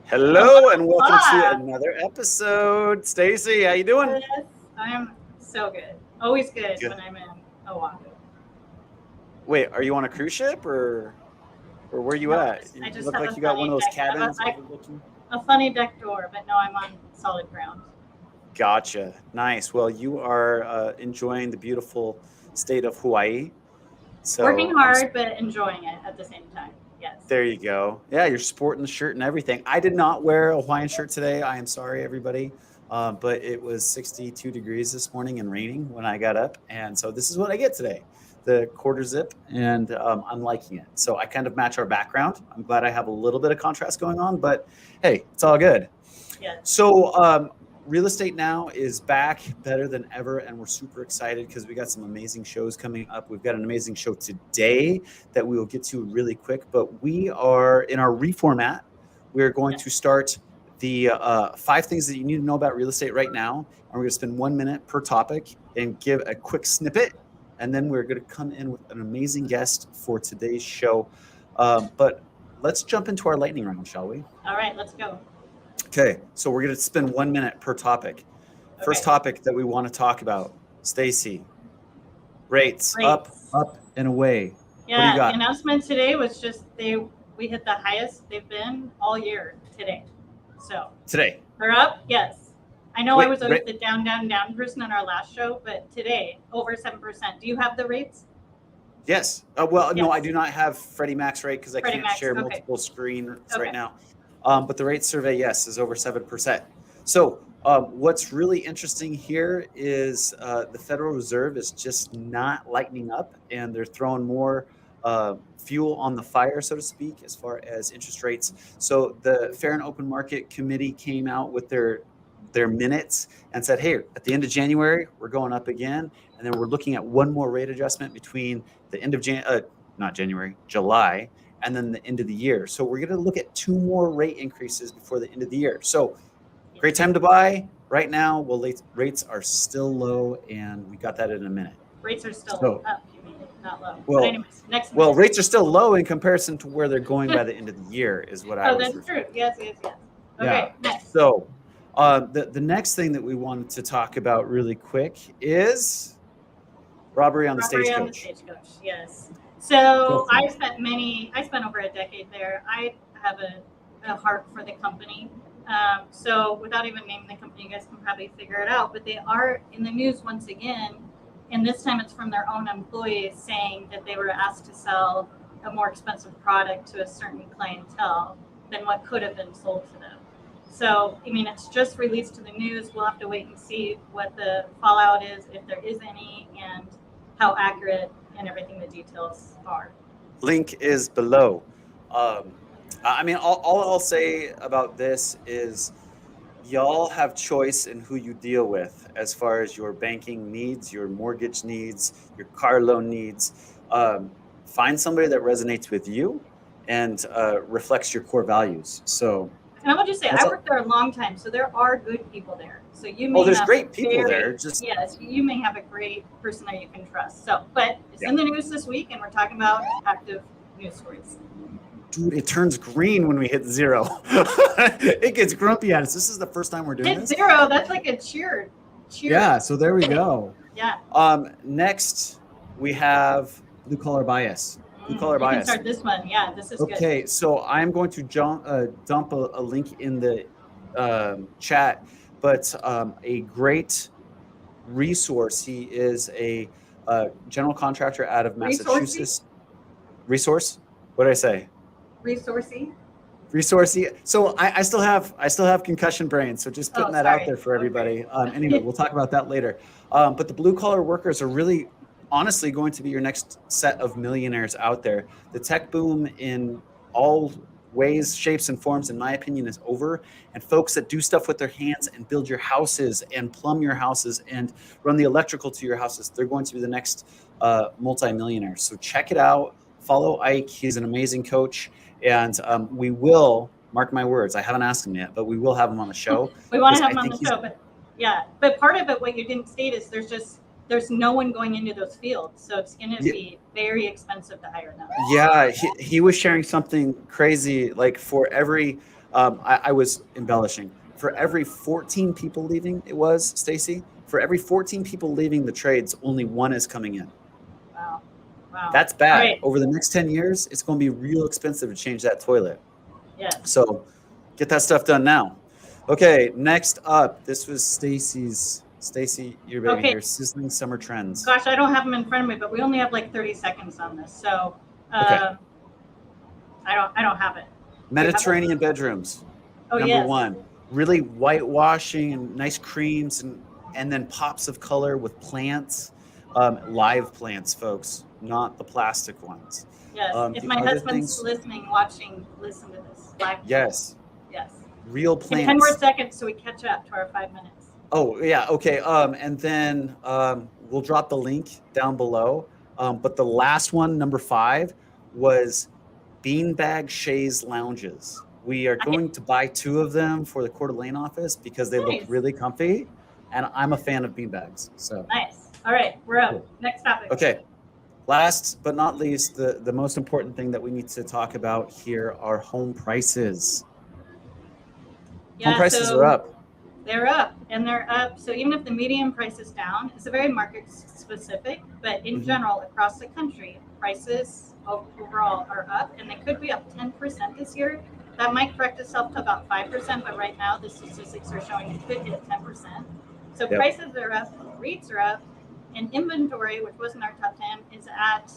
Hello and welcome to Aloha. another episode. Stacy, how you doing? Yes, I'm so good. Always good Good. when I'm in Oahu. Wait, are you on a cruise ship or where you No, at? I You just look have like a you got one funny of those deck. cabins overlooking. A funny deck door, but no, I'm on solid ground. Gotcha. Nice. Well, you are enjoying the beautiful state of Hawaii. Working So hard, but enjoying it at the same time. Yes. there you go. Yeah, you're sporting the shirt and everything. I did not wear a Hawaiian shirt today. I am sorry, everybody. But it was 62 degrees this morning and raining when I got up. And so this is what I get today, the quarter zip, and I'm liking it. So I kind of match our background. I'm glad I have a little bit of contrast going on, but hey, it's all good. Yes. So real estate now is back better than ever, and we're super excited because we got some amazing shows coming up. We've got an amazing show today that we will get to really quick, but we are in our reformat. We're going to start the 5 things that you need to know about real estate right now, and we're going to spend 1 minute per topic and give a quick snippet, and then we're going to come in with an amazing guest for today's show. But let's jump into our lightning round, shall we? All right, let's go. Okay, so we're going to spend 1 minute per topic. First Okay. topic that we want to talk about, Stacy. Rates up, Rates. up and away. What do you Yeah, the got? announcement today was just we hit the highest they've been all year today. So Today. they're up, yes. I know I Wait, was always the down, down, down person on our last show, but today over 7%. Do you have the rates? Yes. Well, no, I Yes. do not have Freddie Mac's rate because I Freddie can't Mac's, share okay. multiple screens Okay. right now. But the rate survey, yes, is over 7%. So what's really interesting here is the Federal Reserve is just not lightening up, and they're throwing more fuel on the fire, so to speak, as far as interest rates. So the Fair and Open Market Committee came out with their minutes and said, hey, at the end of January, we're going up again. And then we're looking at one more rate adjustment between the end of July, and then the end of the year. So we're going to look at 2 more rate increases before the end of the year. So great time to buy right now. Well, rates are still low, and we got that in a minute. Rates are still So- up, you mean, not low. Well- but anyways, next Well, minute. rates are still low in comparison to where they're going by the end of the year, is what I Oh, was that's true. Yes, yes, yes. Okay, Yeah. next. So the next thing that we wanted to talk about really quick is robbery on the Robbery on the stagecoach. stagecoach, yes. Go So for I it. spent over a decade there. I have a heart for the company. So without even naming the company, you guys can probably figure it out. But they are in the news once again, and this time it's from their own employees saying that they were asked to sell a more expensive product to a certain clientele than what could have been sold to them. So, I mean, it's just released to the news. We'll have to wait and see what the fallout is, if there is any, and how accurate and everything the details are. Link is below. I mean, all I'll say about this is y'all have choice in who you deal with as far as your banking needs, your mortgage needs, your car loan needs. Find somebody that resonates with you and reflects your core values. So, And I will just say, That's I all- worked there a long time, so there are good people there. So you may there's have great people very- there, just- yes, you may have a great person that you can trust. So, but it's Yeah. in the news this week, and we're talking about active news stories. dude, it turns green when we hit 0. It gets grumpy at us. This is the first time we're doing Hit this. 0. That's like a cheer. Yeah, so there we go. Yeah. Next, we have blue collar bias. Blue collar You can bias. start this one. Yeah, this is good. Okay, so I'm going to dump a link in the chat, but a great resource. He is a general contractor out of Massachusetts. Resource? What did I say? Resourcey. Resourcey. So I still have concussion brain. So just putting that out sorry. there for Okay. everybody. Anyway, we'll talk about that later. But the blue collar workers are really, honestly, going to be your next set of millionaires out there. The tech boom in all ways, shapes, and forms, in my opinion, is over. And folks that do stuff with their hands and build your houses and plumb your houses and run the electrical to your houses, they're going to be the next multi-millionaires. So check it out. Follow Ike. He's an amazing coach. And we will, mark my words, I haven't asked him yet, but we will have him on the show. We want because to have I him on think the he's- show, but yeah. But part of it, what you didn't state is there's no one going into those fields, so it's going to Yeah. be very expensive to hire them. Yeah, he was sharing something crazy. Like for every I was embellishing. For every 14 people leaving, it was, Stacy, for every 14 people leaving the trades, only one is coming in. Wow. Wow. That's All bad. right. Over the next 10 years, it's going to be real expensive to change that toilet. Yes. So get that stuff done now. Okay, next up, this was Stacy's. Stacy, your baby Okay. here, sizzling summer trends. Gosh, I don't have them in front of me, but we only have like 30 seconds on this. So Okay. I don't have it. Mediterranean bedrooms. Oh, Number yes. one. Really whitewashing and nice creams and then pops of color with plants. Live plants, folks, not the plastic ones. Yes. If The my other husband's things- listening, watching, listen to this. Live. Yes. Yes. Real In plants. 10 more seconds so we catch up to our 5 minutes. Oh, yeah. Okay. And then we'll drop the link down below. But the last one, number 5, was beanbag chaise lounges. We are going to buy 2 of them for the Coeur d'Alene office because they look Nice. really comfy, and I'm a fan of beanbags. So Nice. All right, we're up. Cool. Next topic. okay. Last but not least, the most important thing that we need to talk about here are home prices. Yeah, Home prices so are up. They're up, and they're up. So even if the median price is down, it's a very market specific, but in Mhm. general, across the country, prices overall are up, and they could be up 10% this year. That might correct itself to about 5%, but right now the statistics are showing it could hit 10%. So Yep. prices are up, rates are up, and inventory, which wasn't our top 10, is at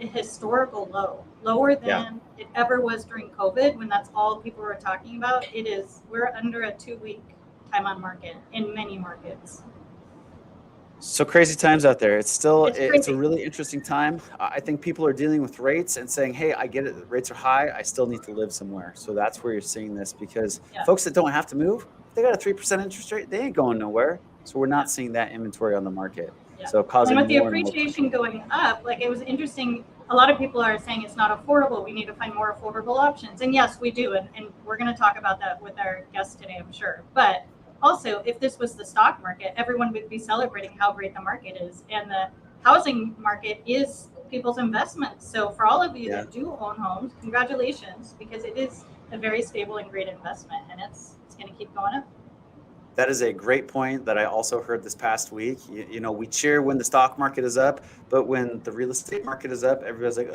a historical low, lower than it ever was during COVID, when that's all people were talking about. We're under a 2-week time on market in many markets. So crazy times out there. It's a crazy. really interesting time. I think people are dealing with rates and saying, hey, I get it, the rates are high, I still need to live somewhere. So that's where you're seeing this, because folks that don't have to move, they got a 3% interest rate, they ain't going nowhere. So we're not seeing that inventory on the market. Yeah. So causing and with the more and more appreciation going up, like, it was interesting. A lot of people are saying it's not affordable. We need to find more affordable options. And yes, we do. And we're going to talk about that with our guest today, I'm sure. But also, if this was the stock market, everyone would be celebrating how great the market is. And the housing market is people's investments. So for all of you that do own homes, congratulations, because it is a very stable and great investment, and it's going to keep going up. That is a great point that I also heard this past week. You know, we cheer when the stock market is up, but when the real estate market is up, everybody's like,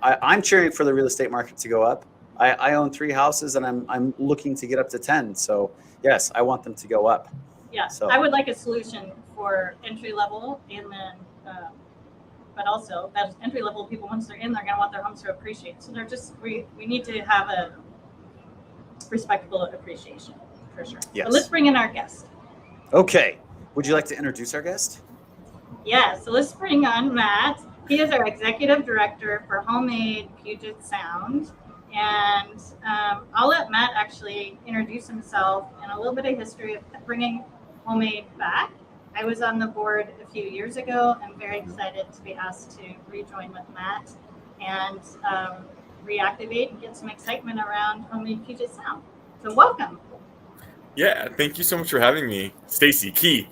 I'm cheering for the real estate market to go up. I own 3 houses and I'm looking to get up to 10. So yes, I want them to go up. Yeah, so I would like a solution for entry level, and then, but also that entry level people, once they're in, they're going to want their homes to appreciate. So they're just, we need to have a respectable appreciation for sure. Yes. But let's bring in our guest. Okay. Would you like to introduce our guest? Yeah, so let's bring on Matt. He is our executive director for HomeAid Puget Sound. And I'll let Matt actually introduce himself and a little bit of history of bringing HomeAid back. I was on the board a few years ago. I'm very excited to be asked to rejoin with Matt and reactivate and get some excitement around HomeAid Puget Sound. So welcome. Yeah, thank you so much for having me, Stacy, Keith.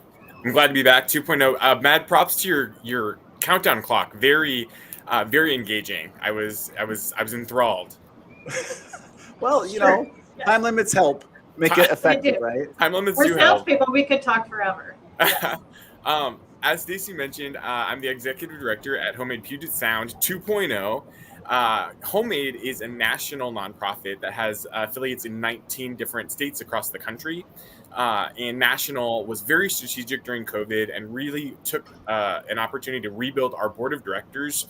I'm glad to be back. 2.0. Mad props to your countdown clock. Very engaging. I was enthralled. Well, you know, time limits help make it effective, right? Time limits We're do help. salespeople. We could talk forever. Yes. As Stacy mentioned, I'm the executive director at HomeAid Puget Sound 2.0. HomeAid is a national nonprofit that has affiliates in 19 different states across the country. And national was very strategic during COVID and really took an opportunity to rebuild our board of directors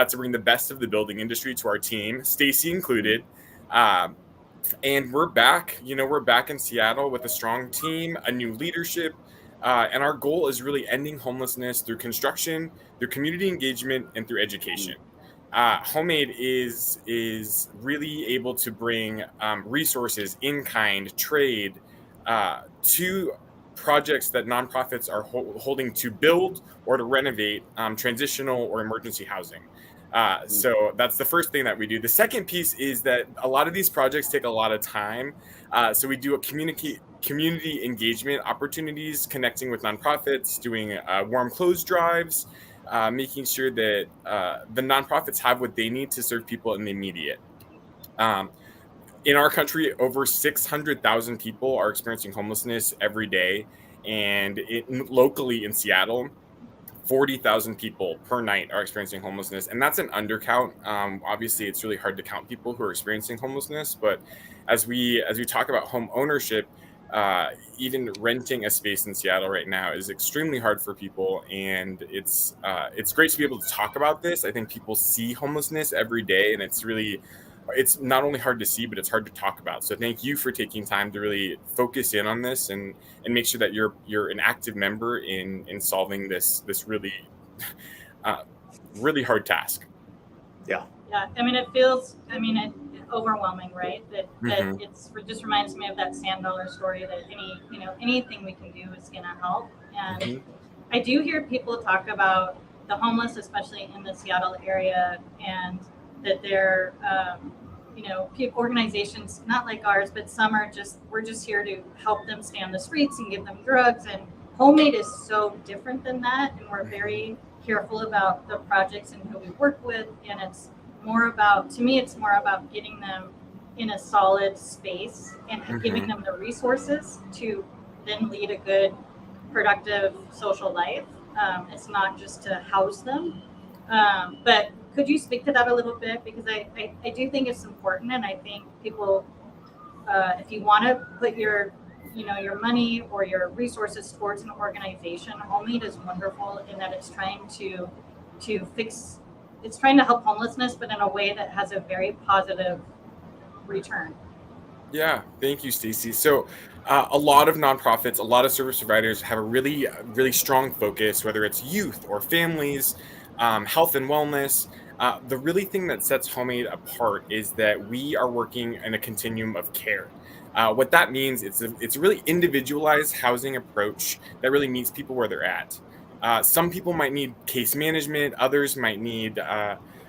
to bring the best of the building industry to our team, Stacy included. And we're back. You know, we're back in Seattle with a strong team, a new leadership. And our goal is really ending homelessness through construction, through community engagement, and through education. HomeAid is really able to bring resources, in-kind, trade, to projects that nonprofits are holding to build or to renovate transitional or emergency housing. So that's the first thing that we do. The second piece is that a lot of these projects take a lot of time. So we do a community engagement opportunities, connecting with nonprofits, doing warm clothes drives, making sure that the nonprofits have what they need to serve people in the immediate. In our country, over 600,000 people are experiencing homelessness every day. And locally in Seattle, 40,000 people per night are experiencing homelessness. And that's an undercount. Obviously, it's really hard to count people who are experiencing homelessness. But as we talk about home ownership, even renting a space in Seattle right now is extremely hard for people, and it's great to be able to talk about this. I think people see homelessness every day, and it's not only hard to see, but it's hard to talk about. So thank you for taking time to really focus in on this and make sure that you're an active member in solving this really really hard task. Yeah. I mean, it feels, overwhelming, right? That it just reminds me of that sand dollar story that anything we can do is going to help. And I do hear people talk about the homeless, especially in the Seattle area, and that they're, organizations not like ours, but some are we're just here to help them stay on the streets and give them drugs. And HomeAid is so different than that, and we're very careful about the projects and who we work with, and it's more about getting them in a solid space and giving them the resources to then lead a good, productive social life. It's not just to house them. But could you speak to that a little bit? Because I do think it's important, and I think people, if you want to put your money or your resources towards an organization, HomeAid is wonderful in that it's trying to help homelessness, but in a way that has a very positive return. Yeah, thank you, Stacy. So a lot of nonprofits, a lot of service providers have a really, really strong focus, whether it's youth or families, health and wellness. The really thing that sets HomeAid apart is that we are working in a continuum of care. What that means, it's a really individualized housing approach that really meets people where they're at. Some people might need case management, others might need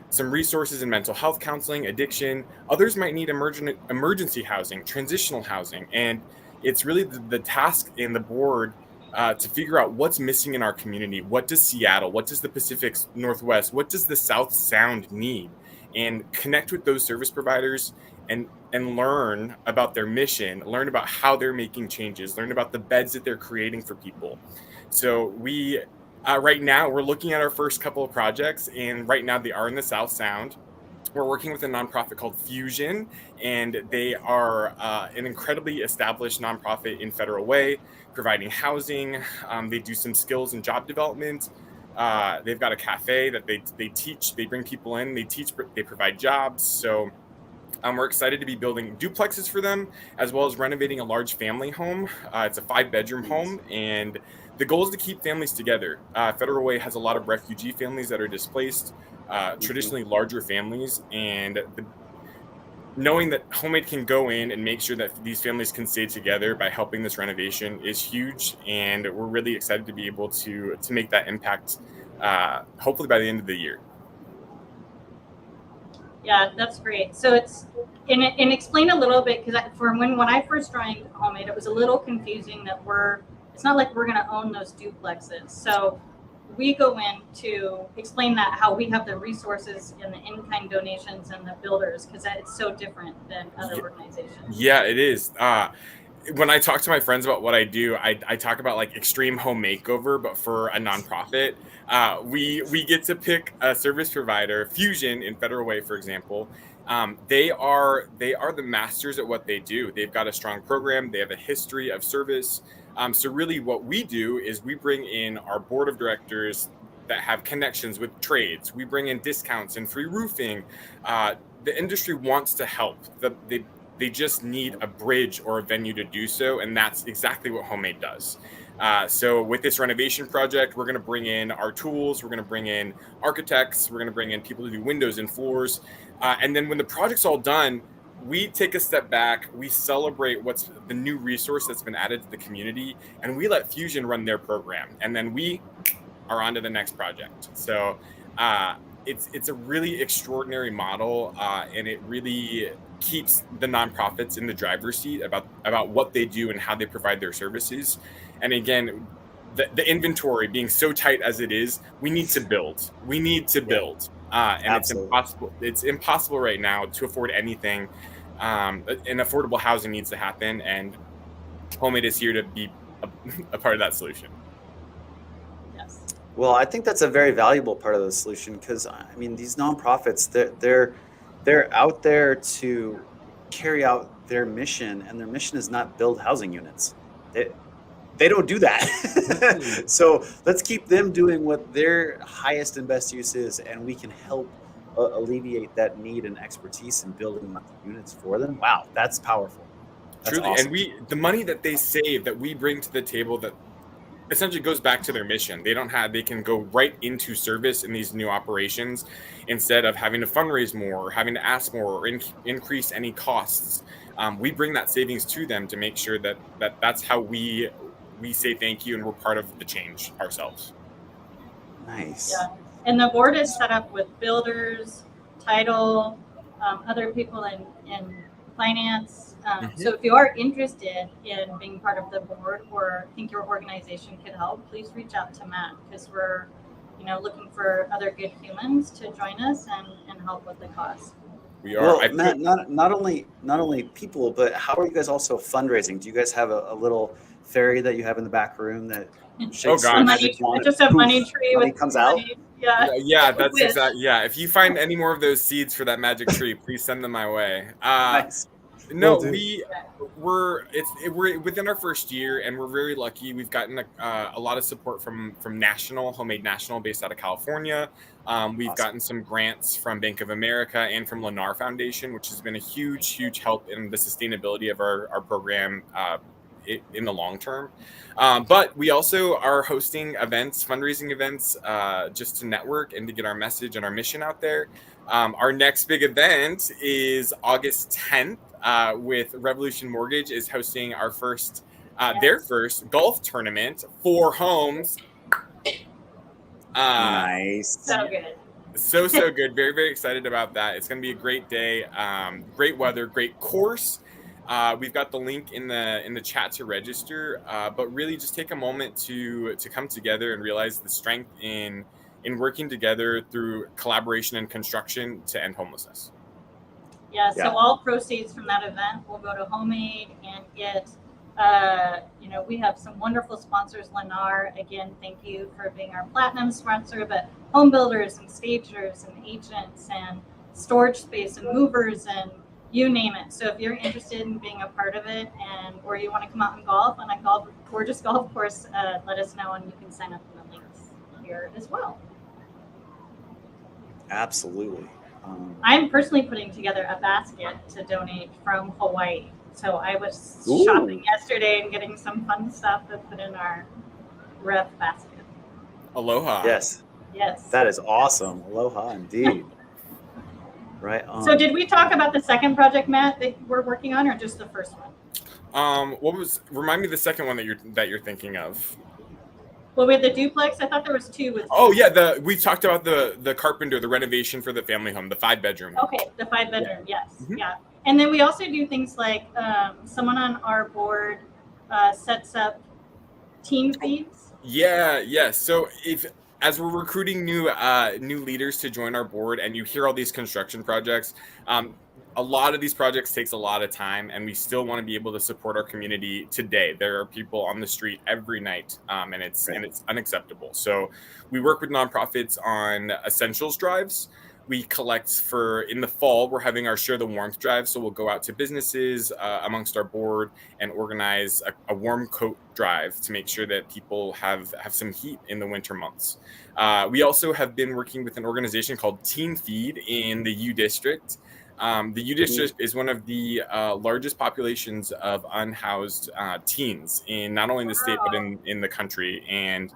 some resources in mental health counseling, addiction. Others might need emergency housing, transitional housing. And it's really the task and the board to figure out what's missing in our community. What does Seattle, what does the Pacific Northwest, what does the South Sound need? And connect with those service providers and learn about their mission, learn about how they're making changes, learn about the beds that they're creating for people. So we right now, we're looking at our first couple of projects, and right now they are in the South Sound. We're working with a nonprofit called Fusion, and they are an incredibly established nonprofit in Federal Way, providing housing. They do some skills and job development. They've got a cafe that they teach. They bring people in. They teach. They provide jobs. So we're excited to be building duplexes for them, as well as renovating a large family home. It's a 5-bedroom home, and the goal is to keep families together. Federal Way has a lot of refugee families that are displaced, traditionally larger families, and knowing that HomeAid can go in and make sure that these families can stay together by helping this renovation is huge, and we're really excited to be able to make that impact, hopefully by the end of the year. Yeah, that's great. So it's and explain a little bit, because when I first joined HomeAid, it was a little confusing that it's not like we're going to own those duplexes. So we go in to explain that how we have the resources and the in-kind donations and the builders, because it's so different than other organizations. Yeah, it is. When I talk to my friends about what I do, I talk about like extreme home makeover, but for a nonprofit. We get to pick a service provider, Fusion in Federal Way, for example. They are the masters at what they do. They've got a strong program. They have a history of service. So really what we do is we bring in our board of directors that have connections with trades. We bring in discounts and free roofing. The industry wants to help. They just need a bridge or a venue to do so, and that's exactly what HomeAid does. So with this renovation project, we're going to bring in our tools, we're going to bring in architects, we're going to bring in people to do windows and floors. And then when the project's all done, we take a step back, we celebrate what's the new resource that's been added to the community, and we let Fusion run their program. And then we are on to the next project. So it's a really extraordinary model, and it really keeps the nonprofits in the driver's seat about what they do and how they provide their services. And again, the inventory being so tight as it is, we need to build. And absolutely. It's impossible right now to afford anything. and affordable housing needs to happen, and HomeAid is here to be a part of that solution. Yes. Well, I think that's a very valuable part of the solution because I mean these nonprofits they're out there to carry out their mission, and their mission is not build housing units. They don't do that. So let's keep them doing what their highest and best use is, and we can help alleviate that need and expertise in building monthly units for them. Wow, that's powerful. That's Truly, awesome. and the money that they save, that we bring to the table, that essentially goes back to their mission. They can go right into service in these new operations instead of having to fundraise more or having to ask more or increase any costs. We bring that savings to them to make sure that's how we say thank you, and we're part of the change ourselves. Nice. Yeah. And the board is set up with builders, title, other people in finance. So if you are interested in being part of the board or think your organization could help, please reach out to Matt, because we're looking for other good humans to join us and help with the cause. We are. Well, Matt, not only people, but how are you guys also fundraising? Do you guys have a little fairy that you have in the back room that shakes God. Just a money tree money with comes out? Yeah. That's exactly. Yeah, if you find any more of those seeds for that magic tree, please send them my way. Nice. No, Will do. we're within our first year, and we're very lucky. We've gotten a lot of support from HomeAid National, based out of California. We've Awesome. gotten some grants from Bank of America and from Lennar Foundation, which has been a huge help in the sustainability of our program in the long term. But we also are hosting events, fundraising events, just to network and to get our message and our mission out there. Our next big event is August 10th. With Revolution Mortgage is hosting our first, their first golf tournament for homes. Nice. So good. So good. Very excited about that. It's going to be a great day. Great weather, great course. We've got the link in the chat to register. But really, just take a moment to come together and realize the strength in working together through collaboration and construction to end homelessness. Yeah, so all proceeds from that event will go to HomeAid and get, we have some wonderful sponsors. Lennar, again, thank you for being our platinum sponsor, but home builders and stagers and agents and storage space and movers and you name it. So if you're interested in being a part of it or you want to come out and golf on a gorgeous golf course, let us know and you can sign up for the links here as well. Absolutely. I'm personally putting together a basket to donate from Hawaii. So I was shopping yesterday and getting some fun stuff to put in our ref basket. Aloha. Yes. That is awesome. Aloha indeed. Right on. So did we talk about the second project, Matt, that we're working on, or just the first one? Remind me the second one that you're thinking of. Well, we had the duplex. I thought there was two with. Oh yeah, we talked about the carpenter, the renovation for the family home, the 5-bedroom. Okay, the 5-bedroom, yes, yeah. And then we also do things like someone on our board sets up team feeds. Yeah. So as we're recruiting new leaders to join our board, and you hear all these construction projects, a lot of these projects takes a lot of time, and we still want to be able to support our community today. There are people on the street every night, and it's unacceptable. So we work with nonprofits on essentials drives. We collect in the fall, we're having our Share the Warmth drive. So we'll go out to businesses amongst our board and organize a warm coat drive to make sure that people have some heat in the winter months. We also have been working with an organization called Teen Feed in the U District. The U District is one of the largest populations of unhoused teens in not only the state, but in the country. And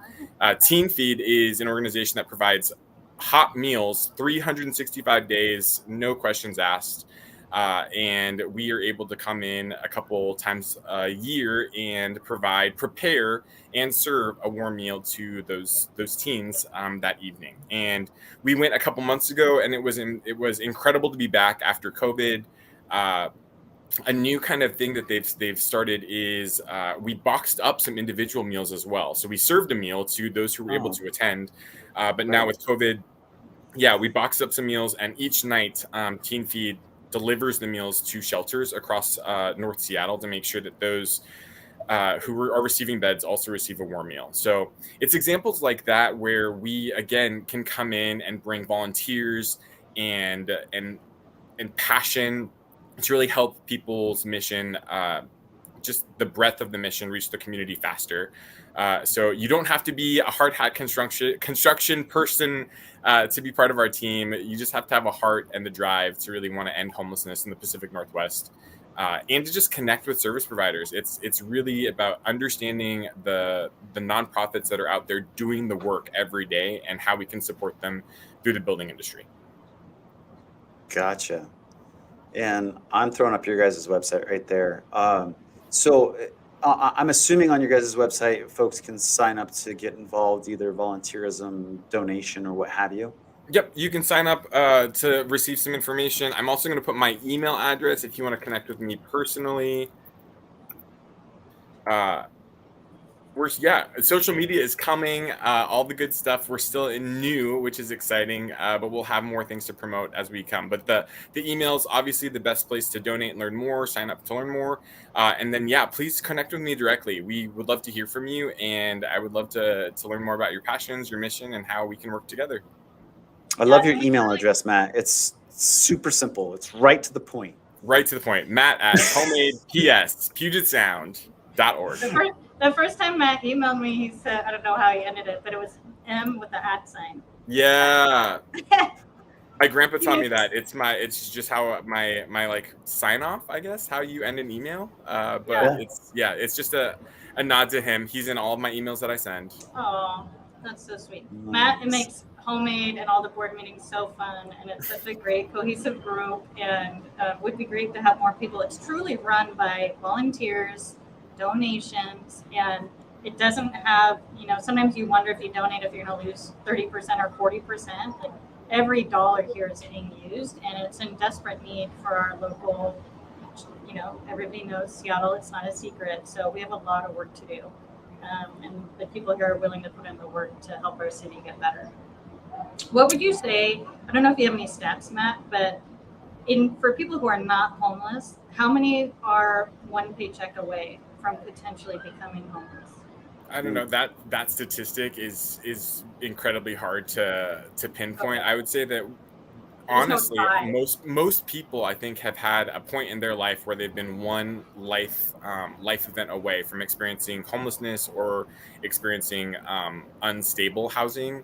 Teen Feed is an organization that provides hot meals 365 days, no questions asked. And we are able to come in a couple times a year and prepare and serve a warm meal to those teens that evening. And we went a couple months ago, and it was incredible to be back after COVID. A new kind of thing that they've started is we boxed up some individual meals as well. So we served a meal to those who were able to attend. But now with COVID, we boxed up some meals, and each night Teen Feed delivers the meals to shelters across North Seattle to make sure that those who are receiving beds also receive a warm meal. So it's examples like that where we again can come in and bring volunteers and passion to really help people's mission, just the breadth of the mission, reach the community faster. So you don't have to be a hard hat construction person to be part of our team. You just have to have a heart and the drive to really want to end homelessness in the Pacific Northwest. And to just connect with service providers. It's really about understanding the nonprofits that are out there doing the work every day and how we can support them through the building industry. Gotcha. And I'm throwing up your guys' website right there. So I'm assuming on your guys' website, folks can sign up to get involved, either volunteerism, donation, or what have you. Yep, you can sign up to receive some information. I'm also going to put my email address if you want to connect with me personally. Social media is coming. All the good stuff. We're still in new, which is exciting, but we'll have more things to promote as we come. But the email is obviously the best place to donate and learn more, sign up to learn more. And then, please connect with me directly. We would love to hear from you, and I would love to learn more about your passions, your mission, and how we can work together. I love your email address, Matt. It's super simple. It's right to the point. Right to the point. Matt at HomeAidPSPugetSound.org. The first time Matt emailed me, he said, I don't know how he ended it, but it was M with the @sign. Yeah. My grandpa taught me that. It's just how my like sign off, I guess, how you end an email. It's just a nod to him. He's in all of my emails that I send. Oh, that's so sweet. Nice. Matt, it makes HomeAid and all the board meetings so fun, and it's such a great cohesive group, and would be great to have more people. It's truly run by volunteers, donations, and it doesn't have, sometimes you wonder if you donate if you're going to lose 30% or 40%. Like, every dollar here is being used, and it's in desperate need for our local, everybody knows Seattle, it's not a secret, so we have a lot of work to do. And the people here are willing to put in the work to help our city get better. What would you say, I don't know if you have any stats, Matt, but for people who are not homeless, how many are one paycheck away from potentially becoming homeless? I don't know, that statistic is incredibly hard to pinpoint. Okay. I would say that honestly, most people I think have had a point in their life where they've been one life event away from experiencing homelessness or experiencing unstable housing.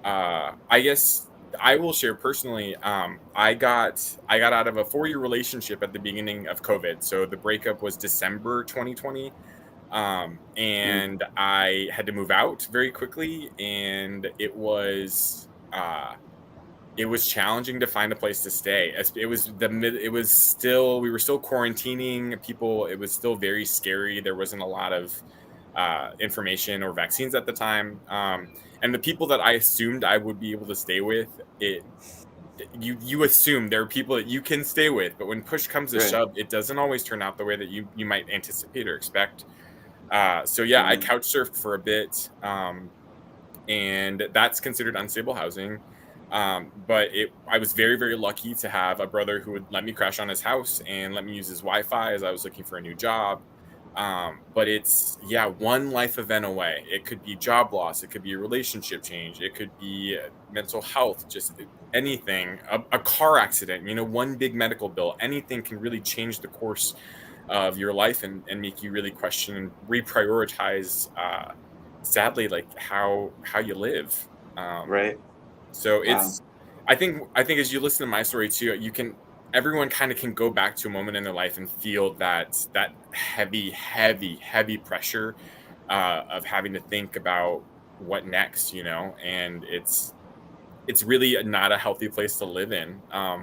I guess I will share personally. I got out of a 4-year relationship at the beginning of COVID. So the breakup was December 2020. And I had to move out very quickly, and it was challenging to find a place to stay. We were still quarantining people. It was still very scary. There wasn't a lot of information or vaccines at the time. And the people that I assumed I would be able to stay with, you assume there are people that you can stay with, but when push comes to shove, it doesn't always turn out the way that you might anticipate or expect. I couch surfed for a bit, and that's considered unstable housing. But I was very, very lucky to have a brother who would let me crash on his house and let me use his Wi-Fi as I was looking for a new job. But it's one life event away. It could be job loss. It could be a relationship change. It could be mental health, just anything, a car accident, one big medical bill, anything can really change the course of your life and make you really question and reprioritize, sadly, like how you live. So it's, I think as you listen to my story too, everyone kind of can go back to a moment in their life and feel that heavy pressure of having to think about what next, and it's really not a healthy place to live in. I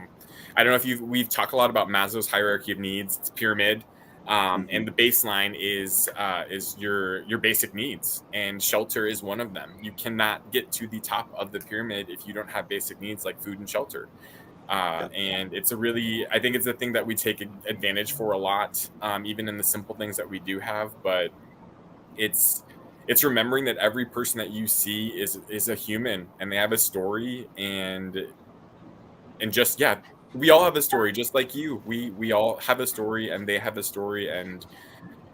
don't know if we've talked a lot about Maslow's hierarchy of needs. It's a pyramid. And the baseline is your basic needs, and shelter is one of them. You cannot get to the top of the pyramid if you don't have basic needs like food and shelter. And I think it's a thing that we take advantage for a lot, even in the simple things that we do have. But it's remembering that every person that you see is a human, and they have a story, and just we all have a story, just like you. We all have a story, and they have a story, and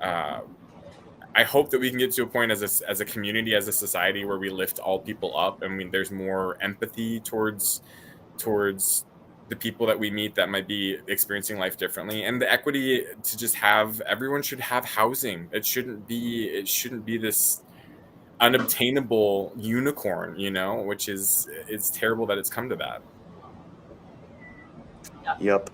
I hope that we can get to a point as a community, as a society, where we lift all people up. I mean, there's more empathy towards the people that we meet that might be experiencing life differently, and the equity to just have everyone should have housing. It shouldn't be this unobtainable unicorn, which is it's terrible that it's come to that. Yep.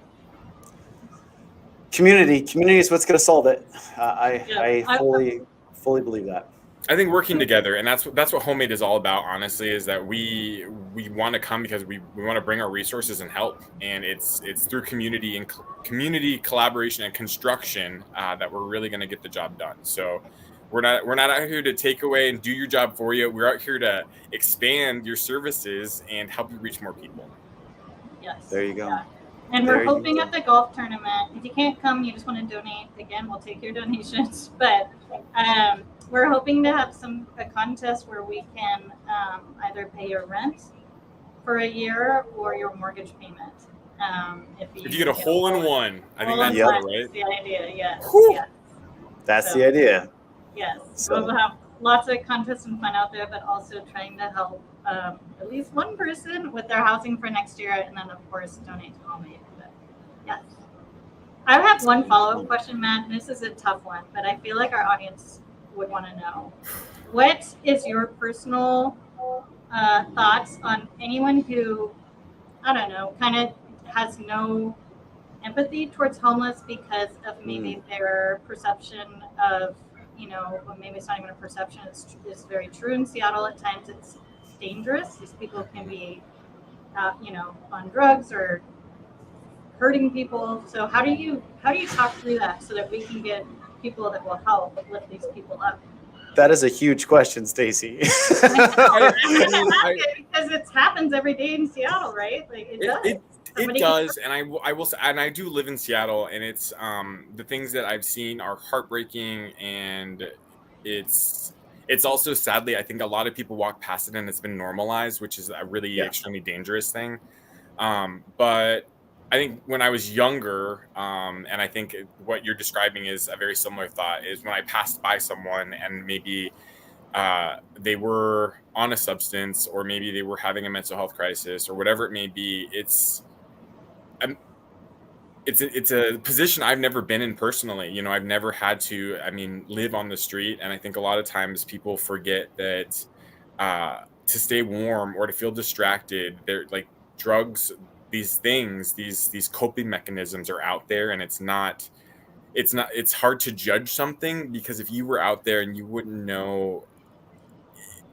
Community is what's going to solve it. I fully believe that. I think working together, and that's what HomeAid is all about. Honestly, is that we want to come because we want to bring our resources and help, and it's through community and community collaboration and construction that we're really going to get the job done. So we're not out here to take away and do your job for you. We're out here to expand your services and help you reach more people. Yes. There you go. Yeah. And we're hoping at the golf tournament, if you can't come, you just want to donate, again, we'll take your donations. But we're hoping to have a contest where we can either pay your rent for a year or your mortgage payment. If you get a hole in one, I think that's right. the idea, yes. Yes. That's the idea. Yes. So we'll have lots of contests and fun out there, but also trying to help at least one person with their housing for next year, and then of course donate to HomeAid. But yes, I have one follow-up question, Matt. And this is a tough one, but I feel like our audience would want to know: what is your personal thoughts on anyone who, I don't know, kind of has no empathy towards homeless because of maybe their perception of, well, maybe it's not even a perception, it's very true in Seattle at times. It's dangerous. These people can be, on drugs or hurting people. So how do you talk through that so that we can get people that will help lift these people up? That is a huge question, Stacy. Because it happens every day in Seattle, right? Like it does. It does, and I will say, and I do live in Seattle, and it's the things that I've seen are heartbreaking, and it's also, sadly, I think a lot of people walk past it and it's been normalized, which is a really extremely dangerous thing. But I think when I was younger, and I think what you're describing is a very similar thought, is when I passed by someone and maybe they were on a substance, or maybe they were having a mental health crisis, or whatever it may be. It's a position I've never been in personally. I've never had to, live on the street. And I think a lot of times people forget that to stay warm or to feel distracted, they're like drugs, these things, these coping mechanisms are out there, and it's hard to judge something, because if you were out there and you wouldn't know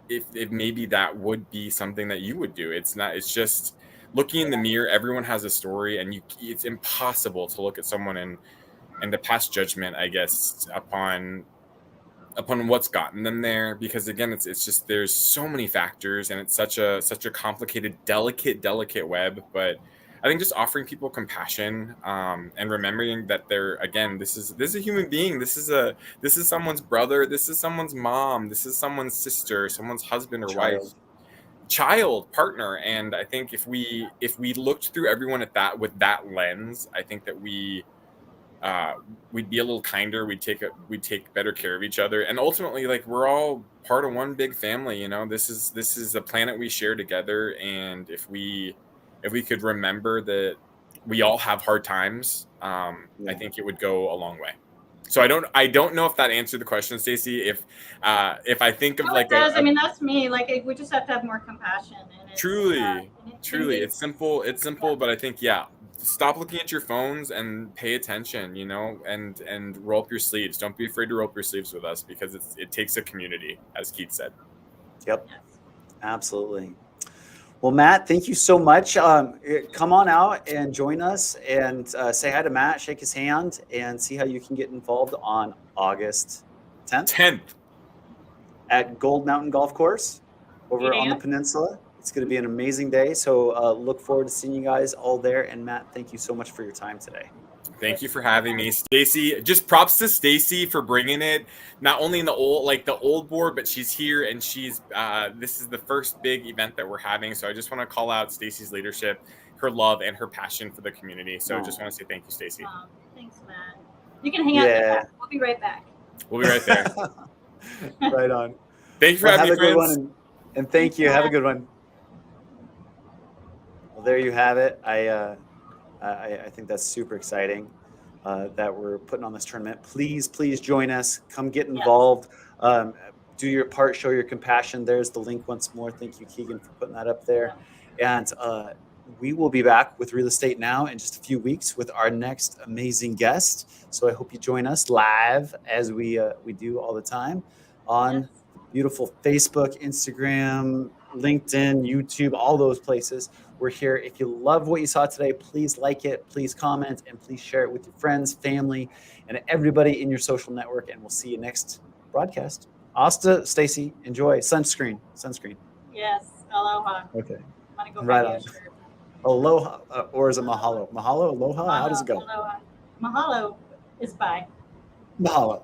if maybe that would be something that you would do. It's just looking in the mirror. Everyone has a story, and it's impossible to look at someone and to pass judgment, I guess, upon what's gotten them there, because again, it's just, there's so many factors, and it's such a complicated, delicate web. But I think just offering people compassion, and remembering that this is a human being. This is someone's brother. This is someone's mom. This is someone's sister, someone's husband or wife, child, partner. And I think if we looked through everyone with that lens, I think that we'd be a little kinder. We'd take better care of each other, and ultimately, like, we're all part of one big family. This is a planet we share together, and if we could remember that we all have hard times, I think it would go a long way. So I don't know if that answered the question, Stacey. If I think of it does. That's me. Like, we just have to have more compassion. And truly, it's simple. It's simple, but I think stop looking at your phones and pay attention. And roll up your sleeves. Don't be afraid to roll up your sleeves with us, because it takes a community, as Keith said. Yep, absolutely. Well, Matt, thank you so much. Come on out and join us, and say hi to Matt, shake his hand, and see how you can get involved on August 10th at Gold Mountain Golf Course over on the peninsula. It's going to be an amazing day. So look forward to seeing you guys all there. And Matt, thank you so much for your time today. Thank you for having me, Stacy. Just props to Stacy for bringing it, not only in the old board, but she's here and she's this is the first big event that we're having. So I just want to call out Stacy's leadership, her love, and her passion for the community. So I just want to say thank you, Stacy. Thanks, Matt. You can hang out in the back. We'll be right back. We'll be right there. Right on. Thank you for having me, have a good friends. one, and thank you. Have a good one. Well, there you have it. I think that's super exciting that we're putting on this tournament. Please join us. Come get involved. Do your part. Show your compassion. There's the link once more. Thank you, Keegan, for putting that up there. And we will be back with Real Estate Now in just a few weeks with our next amazing guest. So I hope you join us live as we do all the time on beautiful Facebook, Instagram, LinkedIn, YouTube, all those places. We're here. If you love what you saw today, please like it, please comment, and please share it with your friends, family, and everybody in your social network. And we'll see you next broadcast. Asta, Stacy, enjoy. Sunscreen. Yes. Aloha. Okay. I'm going to go Right buy you on. a shirt. Aloha, or is it mahalo? Mahalo, aloha? How does it go? Aloha. Mahalo is bye. Mahalo.